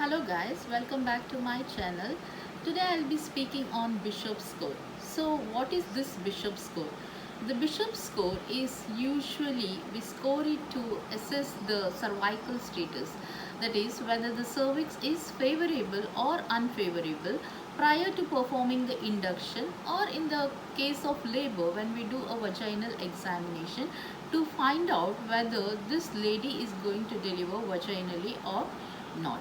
Hello guys, welcome back to my channel. Today I'll be speaking on Bishop score. So what is this Bishop score? The Bishop score is usually we score it to assess the cervical status. That is whether the cervix is favorable or unfavorable prior to performing the induction, or in the case of labor when we do a vaginal examination to find out whether this lady is going to deliver vaginally or not.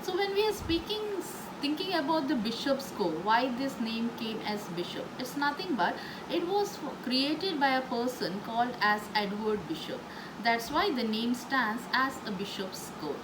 So when we are thinking about the bishop score, why this name came as bishop, it's nothing but it was created by a person called as Edward Bishop. That's why the name stands as a bishop score.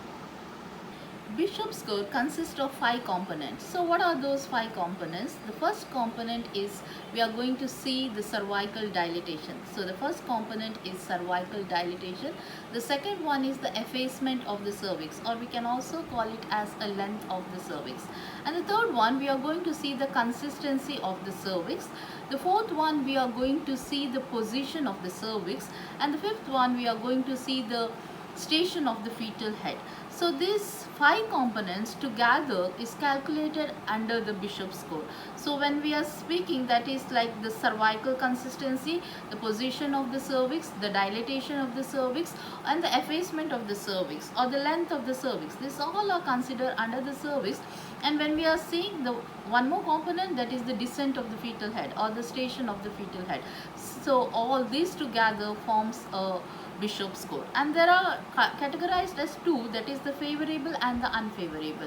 Bishop score consists of 5 components. So what are those 5 components? The first component is we are going to see the cervical dilatation. So the first component is cervical dilatation. The second one is the effacement of the cervix, or we can also call it as a length of the cervix. And the third one, we are going to see the consistency of the cervix. The fourth one, we are going to see the position of the cervix. And the fifth one, we are going to see the station of the fetal head. So these 5 components together is calculated under the Bishop score. So when we are speaking, that is like the cervical consistency, the position of the cervix, the dilatation of the cervix, and the effacement of the cervix, or the length of the cervix. These all are considered under the cervix. And when we are seeing the one more component, that is the descent of the fetal head or the station of the fetal head. So all these together forms a Bishop score, and there are categorized as two, that is the favorable and the unfavorable.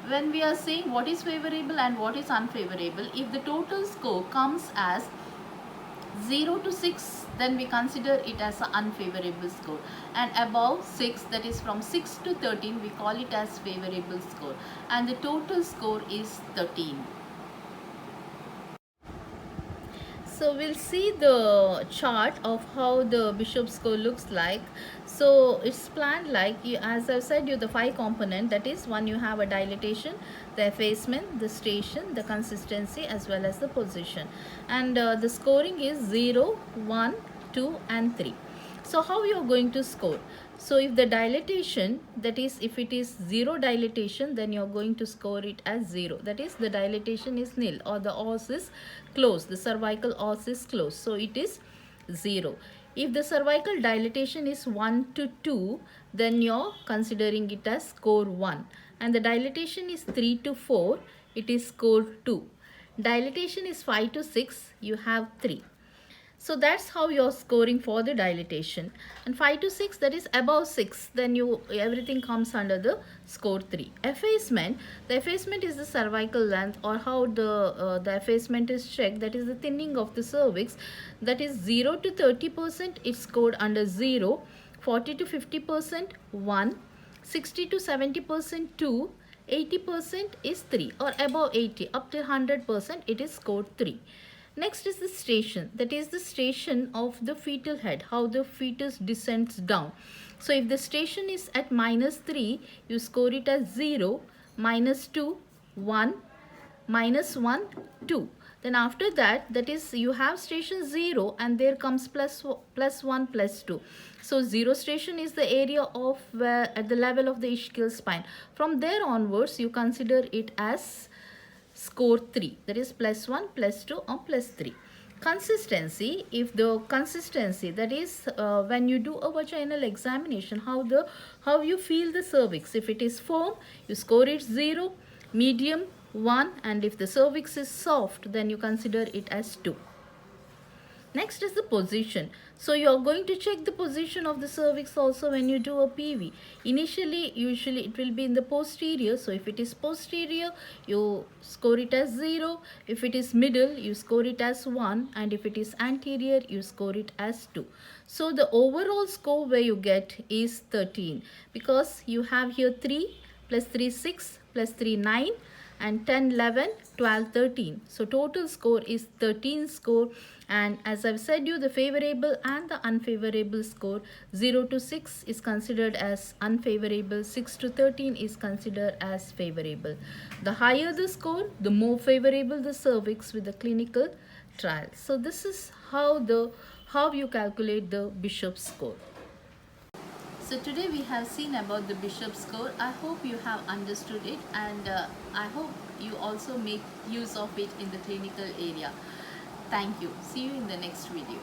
When we are saying what is favorable and what is unfavorable, if the total score comes as 0 to 6, then we consider it as an unfavorable score, and above 6, that is from 6 to 13, we call it as favorable score, and the total score is 13. So we'll see the chart of how the Bishop score looks like. So it's planned like, as I've said you, the 5 component, that is one, you have a dilatation, the effacement, the station, the consistency, as well as the position. And the scoring is 0, 1, 2 and 3. So how you are going to score? So if the dilatation, that is if it is 0 dilatation, then you are going to score it as 0. That is the dilatation is nil, or the os is closed, the cervical os is closed. So it is 0. If the cervical dilatation is 1 to 2, then you are considering it as score 1. And the dilatation is 3 to 4, it is score 2. Dilatation is 5 to 6, you have 3. So that's how you're scoring for the dilatation. And 5 to 6, that is above 6, then everything comes under the score 3. Effacement, the effacement is the cervical length, or how the effacement is checked, that is the thinning of the cervix. That is 0 to 30%, it's scored under 0, 40 to 50% 1, 60 to 70% 2, 80% is 3, or above 80 up to 100% it is scored 3. Next is the station, that is the station of the fetal head, how the fetus descends down. So if the station is at -3, you score it as 0, -2, 1, -1, 2. Then after that, that is you have station 0, and there comes plus 1, plus 2. So 0 station is the area of where at the level of the ischial spine. From there onwards, you consider it as score 3, that is plus 1, plus 2 or plus 3. Consistency, if the consistency, that is when you do a vaginal examination, how you feel the cervix. If it is firm, you score it 0, medium 1, and if the cervix is soft, then you consider it as 2. Next is the position. So you are going to check the position of the cervix also when you do a PV. Usually it will be in the posterior. So if it is posterior, you score it as 0. If it is middle, you score it as 1. And if it is anterior, you score it as 2. So the overall score where you get is 13, because you have here 3 plus 3 6 plus 3 9 and 10 11 12 13. So total score is 13 score. And as I've said you, the favorable and the unfavorable score, 0 to 6 is considered as unfavorable, 6 to 13 is considered as favorable. The higher the score, the more favorable the cervix with the clinical trial. So this is how you calculate the Bishop score. So today we have seen about the bishop score. I hope you have understood it, and I hope you also make use of it in the clinical area. Thank you. See you in the next video.